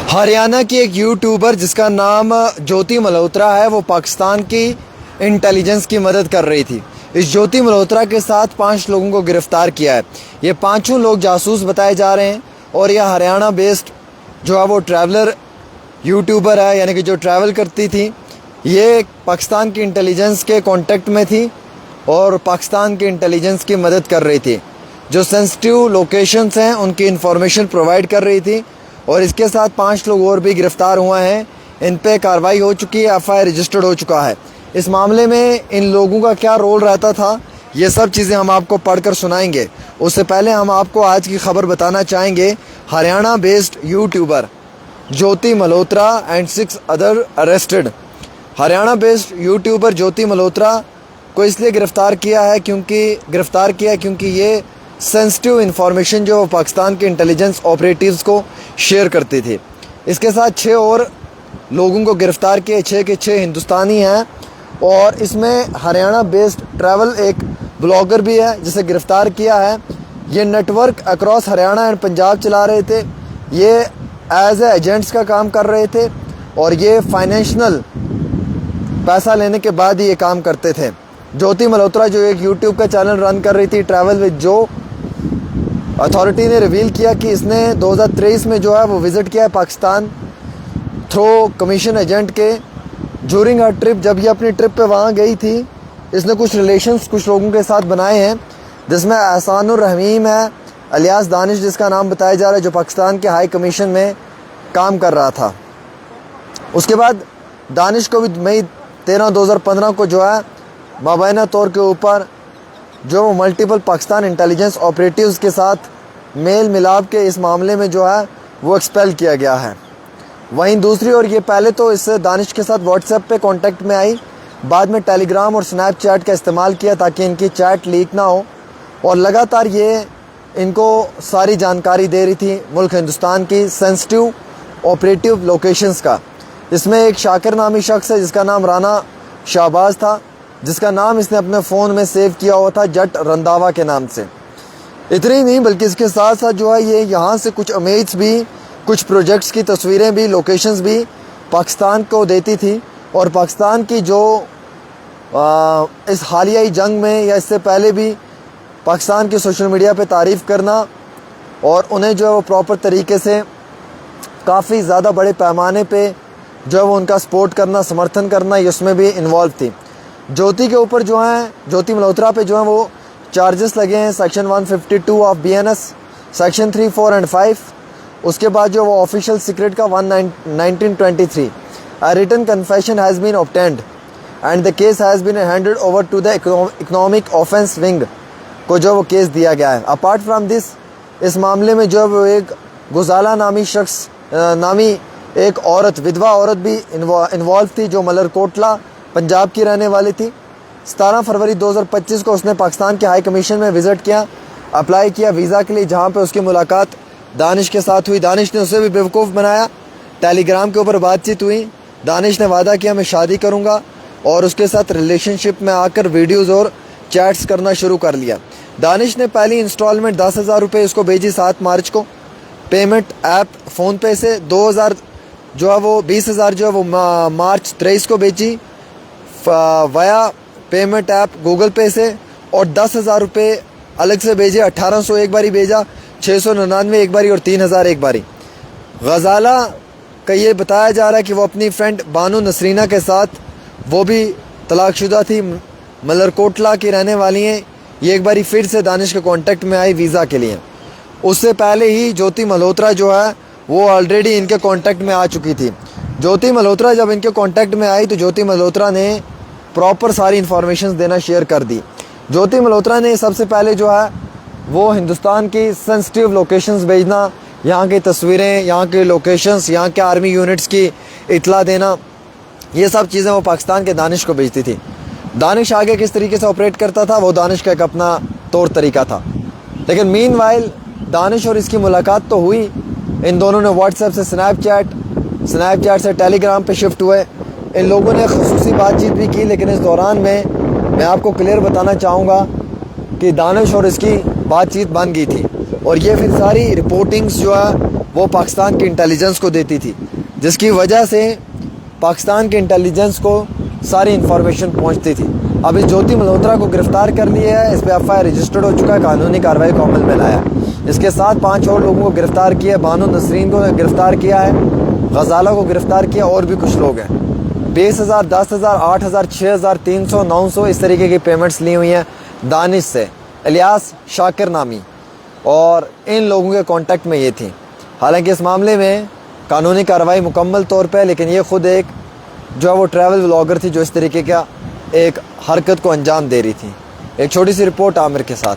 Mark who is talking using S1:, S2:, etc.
S1: हरियाणा की एक यूट्यूबर जिसका नाम ज्योति मल्होत्रा है, वो पाकिस्तान की इंटेलिजेंस की मदद कर रही थी। इस ज्योति मल्होत्रा के साथ 5 लोगों को गिरफ्तार किया है। ये पांचों लोग जासूस बताए जा रहे हैं और यह हरियाणा बेस्ड जो है वो ट्रैवलर यूट्यूबर है, यानी कि जो ट्रैवल करती थी। ये पाकिस्तान की इंटेलिजेंस के कांटेक्ट में थी और पाकिस्तान की इंटेलिजेंस की मदद कर रही थी। जो सेंसिटिव लोकेशंस हैं उनकी इंफॉर्मेशन प्रोवाइड कर रही थी और इसके साथ 5 लोग और भी गिरफ्तार हुए हैं। इन पे कार्रवाई हो चुकी है, एफआईआर रजिस्टर्ड हो चुका है। इस मामले में इन लोगों का क्या रोल रहता था, ये सब चीज़ें हम आपको पढ़कर सुनाएंगे। उससे पहले हम आपको आज की खबर बताना चाहेंगे। Haryana based YouTuber Jyoti Malhotra and 6 other arrested. Haryana based YouTuber Jyoti Malhotra को इसलिए गिरफ्तार किया है क्योंकि ये सेंसिटिव इन्फॉर्मेशन जो पाकिस्तान के इंटेलिजेंस ऑपरेटिव्स को शेयर करती थी। इसके साथ 6 और लोगों को गिरफ्तार किए। 6 के 6 हिंदुस्तानी हैं और इसमें हरियाणा बेस्ड ट्रैवल एक ब्लॉगर भी है जिसे गिरफ्तार किया है। ये network across Haryana and Punjab चला रहे थे। ये एज एजेंट्स का काम कर रहे थे और ये फाइनेंशियल पैसा लेने के बाद ही ये काम करते थे। ज्योति मल्होत्रा जो एक यूट्यूब का चैनल रन कर रही थी, ट्रैवल विद जो, अथॉरिटी ने रिवील किया कि इसने 2023 में जो है वो विज़िट किया है पाकिस्तान थ्रू कमीशन एजेंट के। ड्यूरिंग हर ट्रिप, जब ये अपनी ट्रिप पे वहाँ गई थी, इसने कुछ रिलेशंस कुछ लोगों के साथ बनाए हैं, जिसमें एहसानुर रहमीम है अलियास दानिश, जिसका नाम बताया जा रहा है, जो पाकिस्तान के हाई कमीशन में काम कर रहा था। उसके बाद दानिश को भी मई 13, 2015 को जो है मुबैना तौर के ऊपर जो मल्टीपल पाकिस्तान इंटेलिजेंस ऑपरेटिव्स के साथ मेल मिलाप के इस मामले में जो है वो एक्सपेल किया गया है। वहीं दूसरी ओर ये पहले तो इससे दानिश के साथ व्हाट्सएप पे कांटेक्ट में आई, बाद में टेलीग्राम और स्नैपचैट का इस्तेमाल किया ताकि इनकी चैट लीक ना हो, और लगातार ये इनको सारी जानकारी दे रही थी मुल्क हिंदुस्तान की सेंसिटिव ऑपरेटिव लोकेशंस का। इसमें एक शाकिर नामी शख्स है जिसका नाम राना शाहबाज था, जिसका नाम इसने अपने फ़ोन में सेव किया हुआ था जट रंधावा के नाम से। इतनी नहीं बल्कि इसके साथ साथ जो है ये यहाँ से कुछ इमेज भी, कुछ प्रोजेक्ट्स की तस्वीरें भी, लोकेशंस भी पाकिस्तान को देती थी। और पाकिस्तान की जो इस हालियाई जंग में या इससे पहले भी पाकिस्तान की सोशल मीडिया पे तारीफ़ करना और उन्हें जो है वो प्रॉपर तरीके से काफ़ी ज़्यादा बड़े पैमाने पे जो है वो उनका सपोर्ट करना, समर्थन करना, ये उसमें भी इन्वॉल्व थी। ज्योति के ऊपर जो है, ज्योति मल्होत्रा पे जो है वो चार्जेस लगे हैं section 152 of BNS, section 3, 4 and 5। उसके बाद जो वो ऑफिशियल सीक्रेट का 1923 a written confession has been obtained and the case has been handed over to the economic offence wing को जो वो केस दिया गया है। अपार्ट फ्राम दिस, इस मामले में जो है वो एक गुजाला नामी शख्स नामी एक औरत, विधवा औरत भी इन्वॉल्व थी, जो मलरकोटला पंजाब की रहने वाली थी। 17 फरवरी 2025 को उसने पाकिस्तान के हाई कमीशन में विज़िट किया, अप्लाई किया वीज़ा के लिए, जहां पे उसकी मुलाकात दानिश के साथ हुई। दानिश ने उसे भी बेवकूफ़ बनाया। टेलीग्राम के ऊपर बातचीत हुई। दानिश ने वादा किया मैं शादी करूंगा और उसके साथ रिलेशनशिप में आकर वीडियोज़ और चैट्स करना शुरू कर लिया। दानिश ने पहली इंस्टॉलमेंट 10,000 रुपये उसको भेजी 7 मार्च को पेमेंट ऐप फ़ोनपे से। 2,000 जो है वो 20,000 जो है वो मार्च 23 को भेजी वाया पेमेंट ऐप गूगल पे से, और 10,000 रुपये अलग से भेजे। 1,800 एक बारी भेजा, 699 एक बारी और 3,000 एक बारी। गजाला का ये बताया जा रहा है कि वो अपनी फ्रेंड बानो नसरीना के साथ, वो भी तलाकशुदा थी, मलरकोटला की रहने वाली हैं, ये एक बारी फिर से दानिश के कांटेक्ट में आई वीज़ा के लिए। उससे पहले ही ज्योति मल्होत्रा जो है वो ऑलरेडी इनके कांटेक्ट में आ चुकी थी। ज्योति मल्होत्रा जब इनके कांटेक्ट में आई तो ज्योति मल्होत्रा ने प्रॉपर सारी इन्फॉर्मेशन देना शेयर कर दी। ज्योति मल्होत्रा ने सबसे पहले जो है वो हिंदुस्तान की सेंसिटिव लोकेशंस भेजना, यहाँ की तस्वीरें, यहाँ के लोकेशंस, यहाँ के आर्मी यूनिट्स की इतला देना, ये सब चीज़ें वो पाकिस्तान के दानिश को भेजती थी। दानिश आगे किस तरीके से ऑपरेट करता था वो दानिश का एक अपना तौर तरीका था। लेकिन मीनवाइल दानिश और इसकी मुलाकात तो हुई। इन दोनों ने व्हाट्सएप से स्नैपचैट से टेलीग्राम पे शिफ्ट हुए। इन लोगों ने ख़ुसूसी बातचीत भी की, लेकिन इस दौरान में मैं आपको क्लियर बताना चाहूँगा कि दानिश और इसकी बातचीत बन गई थी और ये फिर सारी रिपोर्टिंग्स जो है वो पाकिस्तान की इंटेलिजेंस को देती थी, जिसकी वजह से पाकिस्तान के इंटेलिजेंस को सारी इन्फॉर्मेशन पहुंचती थी। अब इस ज्योति मल्होत्रा को गिरफ्तार कर लिया है, इस पर FIR रजिस्टर्ड हो चुका है, कानूनी कार्रवाई को अमल में लाया। इसके साथ 5 और लोगों को गिरफ्तार किया, बानो नसरीन को गिरफ्तार किया है, गजाला को गिरफ्तार किया, और भी कुछ लोग हैं। 20,000, 10,000, 8,000, 6,000, 300, 900 इस तरीके की पेमेंट्स ली हुई हैं दानिश से, इलियास शाकिर नामी, और इन लोगों के कांटेक्ट में ये थी। हालांकि इस मामले में कानूनी कार्रवाई मुकम्मल तौर पे, लेकिन ये ख़ुद एक जो है वो ट्रैवल व्लॉगर थी जो इस तरीके का एक हरकत को अंजाम दे रही थी। एक छोटी सी रिपोर्ट आमिर के साथ।